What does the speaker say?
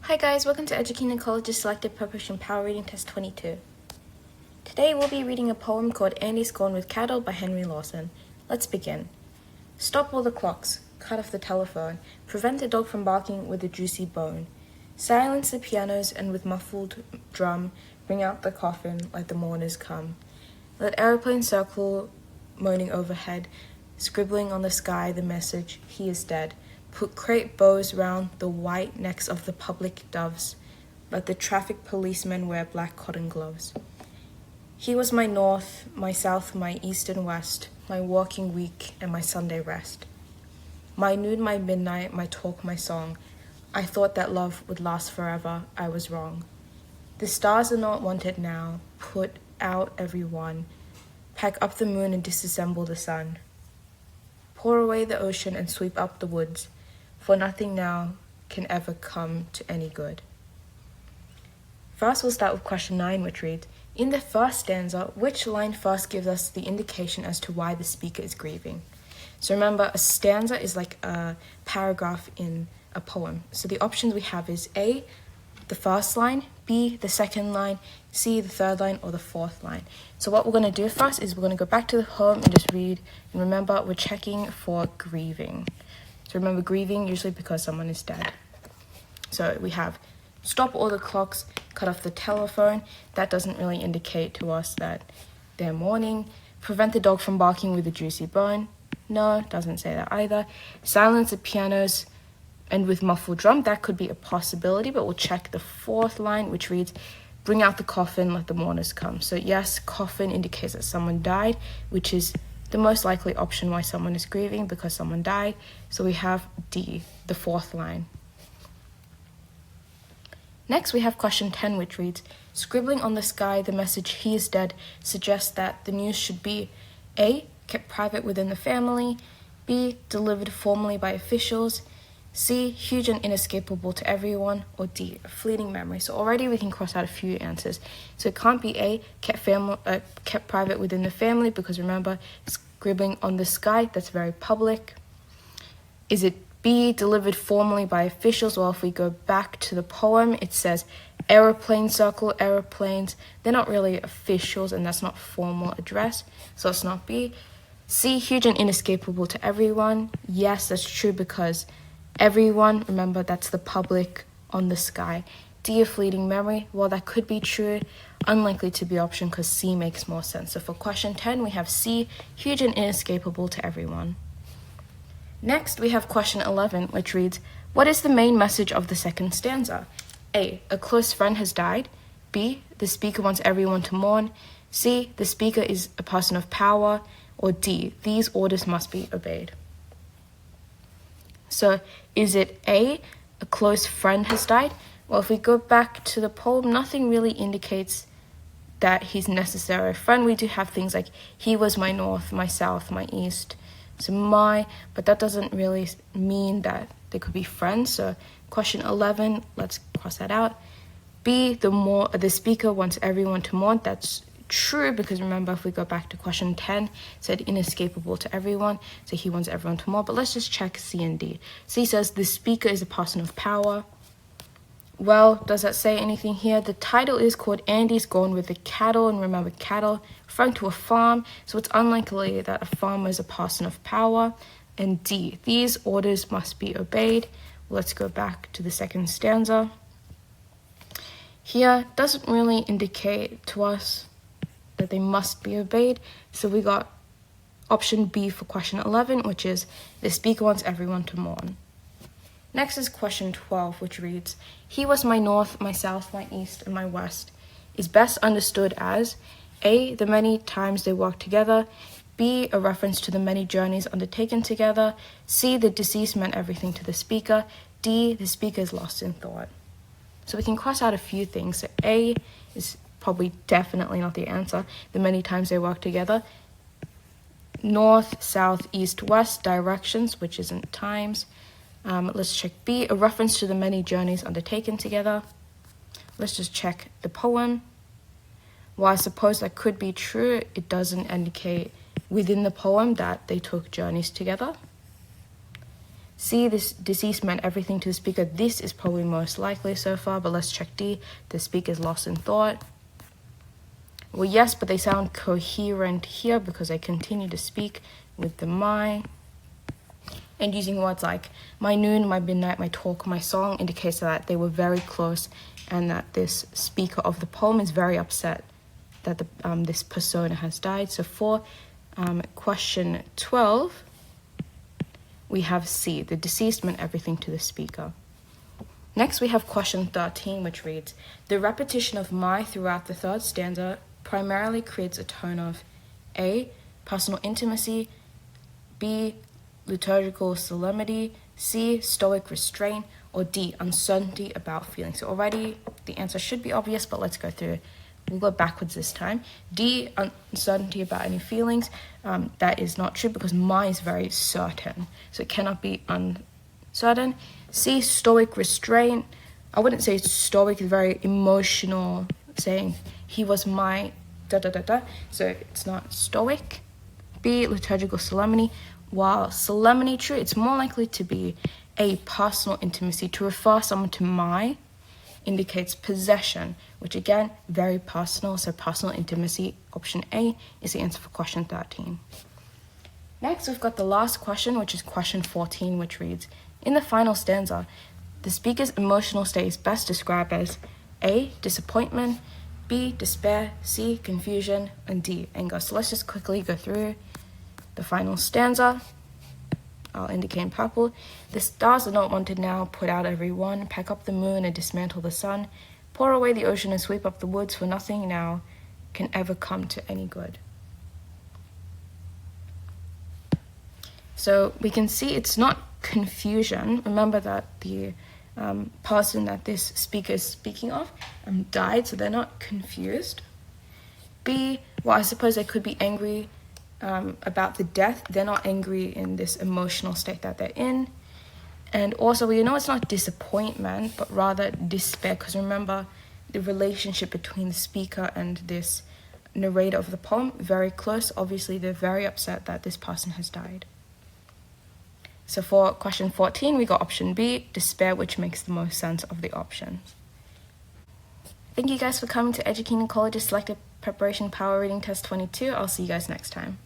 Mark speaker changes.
Speaker 1: Hi guys, welcome to Educating College's Selective Preparation Power Reading Test 22. Today we'll be reading a poem called Andy's Gone with Cattle by Henry Lawson. Let's begin. Stop all the clocks, cut off the telephone, prevent the dog from barking with a juicy bone. Silence the pianos and with muffled drum, bring out the coffin, let the mourners come. Let aeroplanes circle, moaning overhead, scribbling on the sky the message, he is dead. Put crepe bows round the white necks of the public doves. Let the traffic policemen wear black cotton gloves. He was my north, my south, my east and west, my working week and my Sunday rest. My noon, my midnight, my talk, my song. I thought that love would last forever. I was wrong. The stars are not wanted now. Put out every one. Pack up the moon and disassemble the sun. Pour away the ocean and sweep up the woods. For nothing now can ever come to any good. First, we'll start with question 9, which reads, in the first stanza, which line first gives us the indication as to why the speaker is grieving? So remember, a stanza is like a paragraph in a poem. So the options we have is A, the first line, B, the second line, C, the third line, or the fourth line. So what we're going to do first is we're going to go back to the poem and just read. And remember, we're checking for grieving. So remember, grieving usually because someone is dead. So we have stop all the clocks, cut off the telephone. That doesn't really indicate to us that they're mourning. Prevent the dog from barking with a juicy bone. No, doesn't say that either. Silence the pianos and with muffled drum. That could be a possibility, but we'll check the fourth line, which reads, bring out the coffin, let the mourners come. So yes, coffin indicates that someone died, which is the most likely option why someone is grieving, because someone died. So we have D, the fourth line. Next, we have question 10, which reads, scribbling on the sky the message he is dead suggests that the news should be A, kept private within the family, B, delivered formally by officials, C, huge and inescapable to everyone, or D, a fleeting memory. So already we can cross out a few answers. So it can't be A, kept private within the family, because remember, scribbling on the sky, that's very public. Is it B, delivered formally by officials? Well, if we go back to the poem, it says aeroplanes circle aeroplanes. They're not really officials, and that's not formal address, so it's not B. C, huge and inescapable to everyone. Yes, that's true, because everyone, remember, that's the public on the sky. D, a fleeting memory. Well, that could be true. Unlikely to be option because C makes more sense. So for question 10, we have C, huge and inescapable to everyone. Next, we have question 11, which reads, what is the main message of the second stanza? A, a close friend has died. B, the speaker wants everyone to mourn. C, the speaker is a person of power. Or D, these orders must be obeyed. So is it A, a close friend has died? Well, if we go back to the poem, nothing really indicates that he's necessarily a friend. We do have things like, he was my north, my south, my east. So but that doesn't really mean that they could be friends. So question 11, let's cross that out. B, the speaker wants everyone to mourn. That's true, because remember, if we go back to question 10, it said inescapable to everyone, so he wants everyone to mourn. But let's just check C and D. C says the speaker is a person of power. Well, does that say anything here? The title is called Andy's Gone with the Cattle, and remember, cattle referring to a farm, so it's unlikely that a farmer is a person of power. And D, these orders must be obeyed. Let's go back to the second stanza. Here doesn't really indicate to us that they must be obeyed, so we got option B for question 11, which is the speaker wants everyone to mourn. Next is question 12, which reads, he was my north, my south, my east, and my west, is best understood as A, the many times they worked together, B, a reference to the many journeys undertaken together, C, the deceased meant everything to the speaker, D, the speaker is lost in thought. So we can cross out a few things. So A is probably definitely not the answer. The many times they work together. North, south, east, west, directions, which isn't times. Let's check B, a reference to the many journeys undertaken together. Let's just check the poem. While I suppose that could be true, it doesn't indicate within the poem that they took journeys together. C, this deceased meant everything to the speaker. This is probably most likely so far, but let's check D. The speaker's lost in thought. Well, yes, but they sound coherent here because they continue to speak with the my. And using words like my noon, my midnight, my talk, my song indicates that they were very close and that this speaker of the poem is very upset that this persona has died. So for question 12, we have C, the deceased meant everything to the speaker. Next, we have question 13, which reads, the repetition of my throughout the third stanza primarily creates a tone of A, personal intimacy, B, liturgical solemnity, C, stoic restraint, or D, uncertainty about feelings. So already the answer should be obvious, but let's go through it. We'll go backwards this time. D, uncertainty about any feelings. That is not true because my is very certain. So it cannot be uncertain. C, stoic restraint. I wouldn't say stoic is very emotional, saying he was my da-da-da-da. So it's not stoic. B, liturgical solemnity. While solemnity, true, it's more likely to be a personal intimacy. To refer someone to my indicates possession, which again, very personal, so personal intimacy. Option A is the answer for question 13. Next, we've got the last question, which is question 14, which reads, in the final stanza, the speaker's emotional state is best described as A, disappointment, B, despair, C, confusion, and D, anger. So let's just quickly go through the final stanza. I'll indicate in purple. The stars are not wanted now, put out every one, pack up the moon and dismantle the sun, pour away the ocean and sweep up the woods, for nothing now can ever come to any good. So we can see it's not confusion. Remember that the person that this speaker is speaking of died, so they're not confused. B, well, I suppose they could be angry about the death. They're not angry in this emotional state that they're in. And also, we know it's not disappointment, but rather despair, because remember the relationship between the speaker and this narrator of the poem, very close. Obviously, they're very upset that this person has died. So for question 14, we got option B, despair, which makes the most sense of the options. Thank you guys for coming to Educating College's Selective Preparation Power Reading Test 22. I'll see you guys next time.